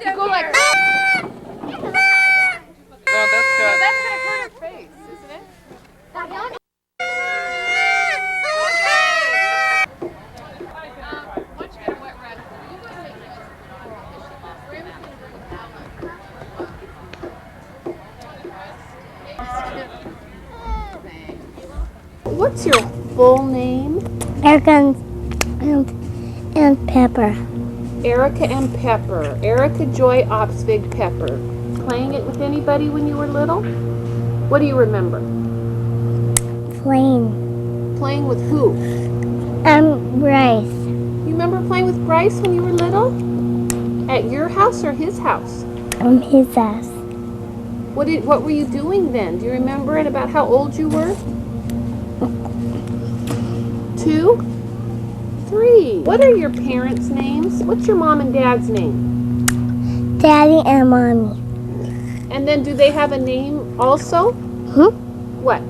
You go like. No, that's good. No, that's gonna hurt her face, isn't it? Once you get a wet rag, you go take it. Graham's gonna bring a towel. What's your full name? Erica and Pepper. Erica and Pepper. Erica Joy Opsvig Pepper. Playing it with anybody when you were little? What do you remember? Playing. Playing with who? Bryce. You remember playing with Bryce when you were little? At your house or his house? His ass. What were you doing then? Do you remember it about how old you were? 2? 3. What are your parents' names? What's your mom and dad's name? Daddy and Mommy. And then do they have a name also? What?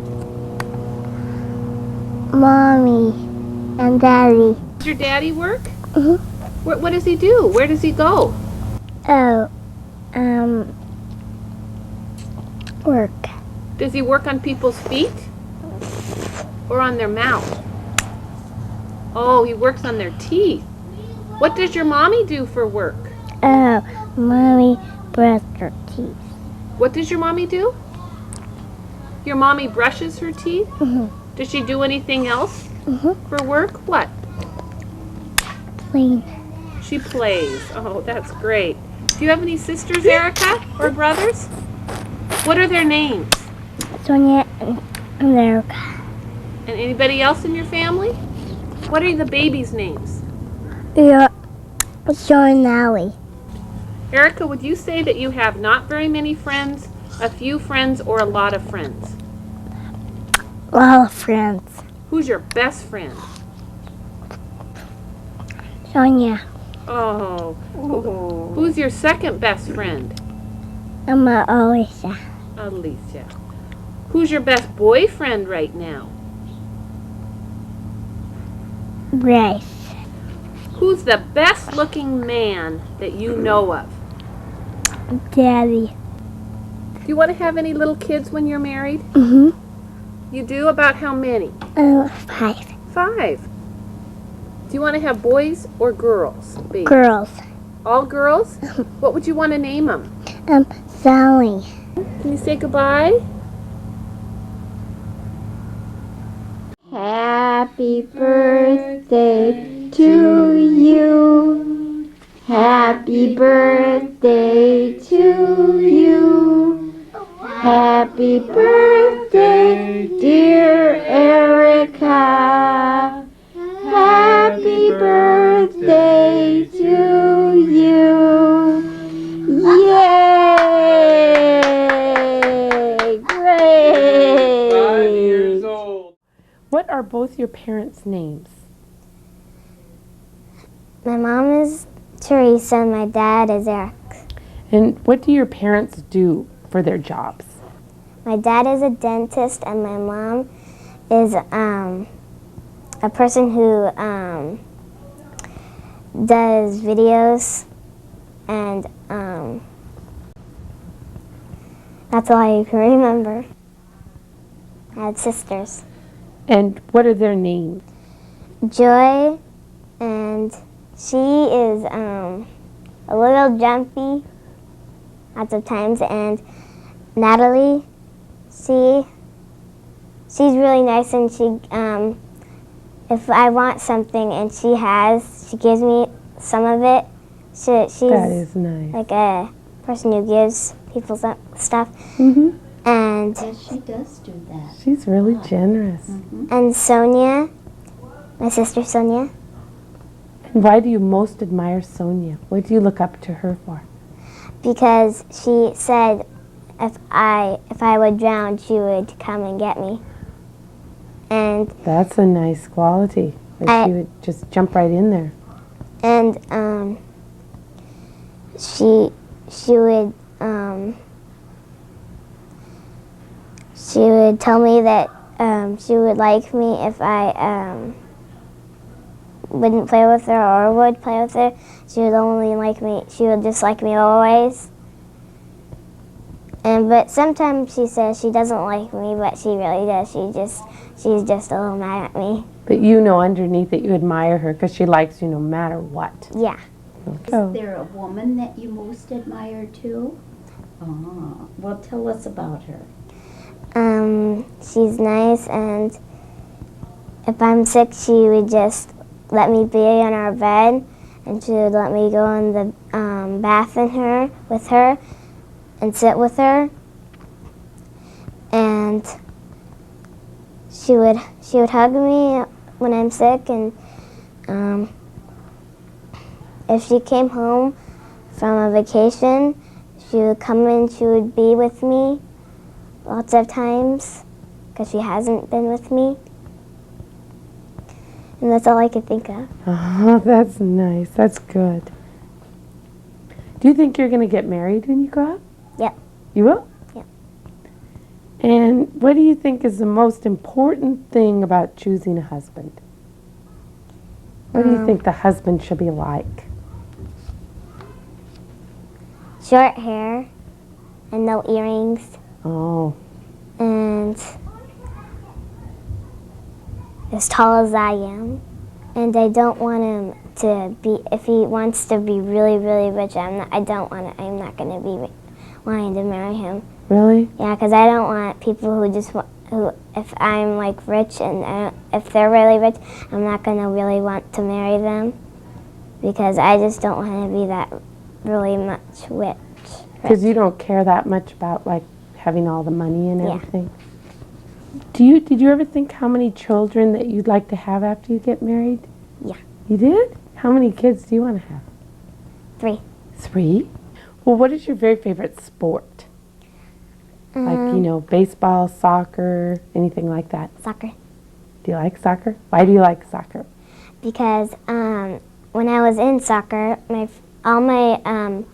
Mommy and Daddy. Does your daddy work? What does he do? Where does he go? Oh, work. Does he work on people's feet? Or on their mouth? Oh, he works on their teeth. What does your mommy do for work? Oh, Mommy brushed her teeth. What does your mommy do? Your mommy brushes her teeth? Does she do anything else for work? What? Playing. She plays. Oh, that's great. Do you have any sisters, Erica, or brothers? What are their names? Sonia and Erica. And anybody else in your family? What are the babies' names? Yeah, Sean and Allie. Erica, would you say that you have not very many friends, a few friends, or a lot of friends? A lot of friends. Who's your best friend? Sonia. Oh. Who's your second best friend? Alicia. Alicia. Who's your best boyfriend right now? Bryce. Who's the best looking man that you know of? Daddy. Do you want to have any little kids when you're married? You do? About how many? 5. 5. Do you want to have boys or girls? Baby? Girls. All girls? What would you want to name them? Sally. Can you say goodbye? Happy birthday to you. Happy birthday to you. Happy birthday, dear Erica. Happy birthday to you. Yay! Great! 5 years old. What are both your parents' names? My mom is Teresa and my dad is Eric. And what do your parents do for their jobs? My dad is a dentist and my mom is a person who does videos, and that's all I can remember. I had sisters. And what are their names? Joy, and she is a little jumpy lots of times, and Natalie, she's really nice, and she if I want something and she gives me some of it. She's That is nice. like a person who gives people stuff. And Yes, she does do that. She's really generous. and Sonia, my sister Sonia, And why do you most admire Sonia? What do you look up to her for? because she said if I would drown, she would come and get me. And That's a nice quality. She would just jump right in there. and she would tell me that she would like me if I wouldn't play with her or would play with her, she would only like me. She would just like me always. But sometimes she says she doesn't like me, but she really does. She's just a little mad at me. But you know underneath that you admire her because she likes you no matter what. Yeah. So, Is there a woman that you most admire too? Oh, well, tell us about her. She's nice, and if I'm sick, she would just let me be on our bed, and she would let me go in the bath with her and sit with her, and she would hug me when I'm sick, and if she came home from a vacation, she would come and she would be with me lots of times because she hasn't been with me. And that's all I could think of. oh, that's nice. That's good. Do you think you're going to get married when you grow up? Yep. You will? Yep. And what do you think is the most important thing about choosing a husband? What do you think the husband should be like? Short hair and no earrings, Oh, and as tall as I am. And I don't want him to be, if he wants to be really, really rich, I'm not going to be wanting to marry him. really? Yeah, because I don't want people who just if I'm like rich and if they're really rich, I'm not going to really want to marry them because I just don't want to be that really much rich. Because you don't care that much about like having all the money and Yeah. everything. Did you ever think how many children that you'd like to have after you get married? Yeah. You did? How many kids do you want to have? 3. 3? Well, what is your very favorite sport? Like, you know, baseball, soccer, anything like that. Soccer. Do you like soccer? Why do you like soccer? Because when I was in soccer, all my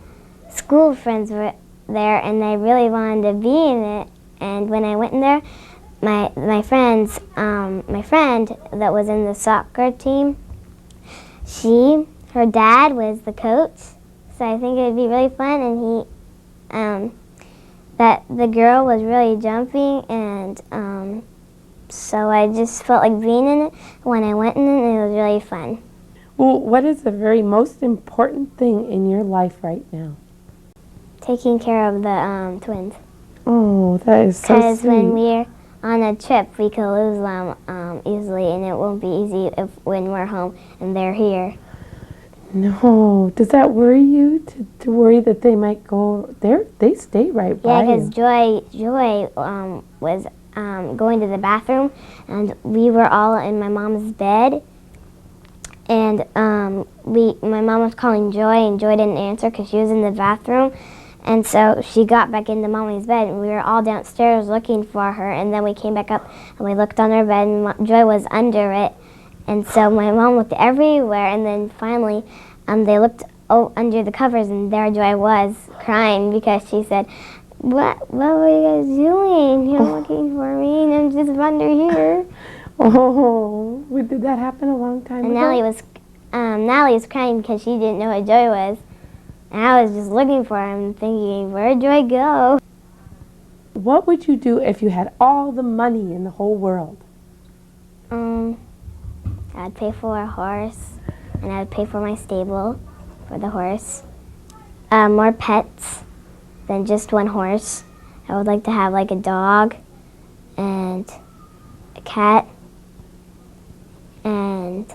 school friends were there, and I really wanted to be in it. And when I went in there, my friend that was in the soccer team, her dad was the coach, so I think it would be really fun. And that the girl was really jumping, and so I just felt like being in it. When I went in it, it was really fun. Well, what is the very most important thing in your life right now? Taking care of the twins. Oh, that is so Because when sweet. we're on a trip, we could lose them easily, and it won't be easy when we're home and they're here. No. Does that worry you to worry that they might go there? They stay right Yeah, by because you. Joy was going to the bathroom, and we were all in my mom's bed, and my mom was calling Joy, and Joy didn't answer because she was in the bathroom. And so she got back into Mommy's bed, and we were all downstairs looking for her. And then we came back up, and we looked on her bed, and Joy was under it. And so my mom looked everywhere, and then finally they looked under the covers, and there Joy was crying because she said, What were you guys doing? You're looking for me, and I'm just under here. Oh, did that happen a long time And ago? Natalie was crying because she didn't know who Joy was. And I was just looking for him, thinking, where'd Joy go? What would you do if you had all the money in the whole world? I'd pay for a horse, and I'd pay for my stable for the horse. More pets than just one horse. I would like to have like a dog and a cat, and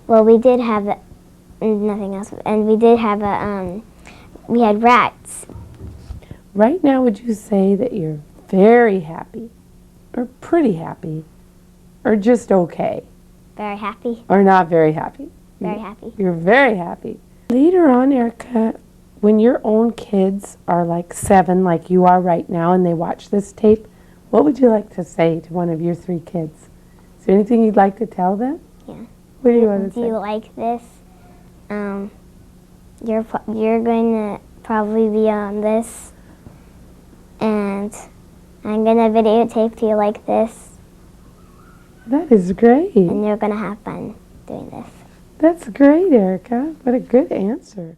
well, we did have nothing else, and we did have we had rats. Right now, would you say that you're very happy, or pretty happy, or just okay, Very happy, or not very happy? very happy. You're very happy. Later on, Erica, when your own kids are like 7, like you are right now, and they watch this tape, what would you like to say to one of your 3 kids? Is there anything you'd like to tell them? Yeah. What do you want to Do say? you like this? You're going to probably be on this, and I'm going to videotape you like this, That is great. and you're going to have fun. doing this. That's great, Erica. What a good answer.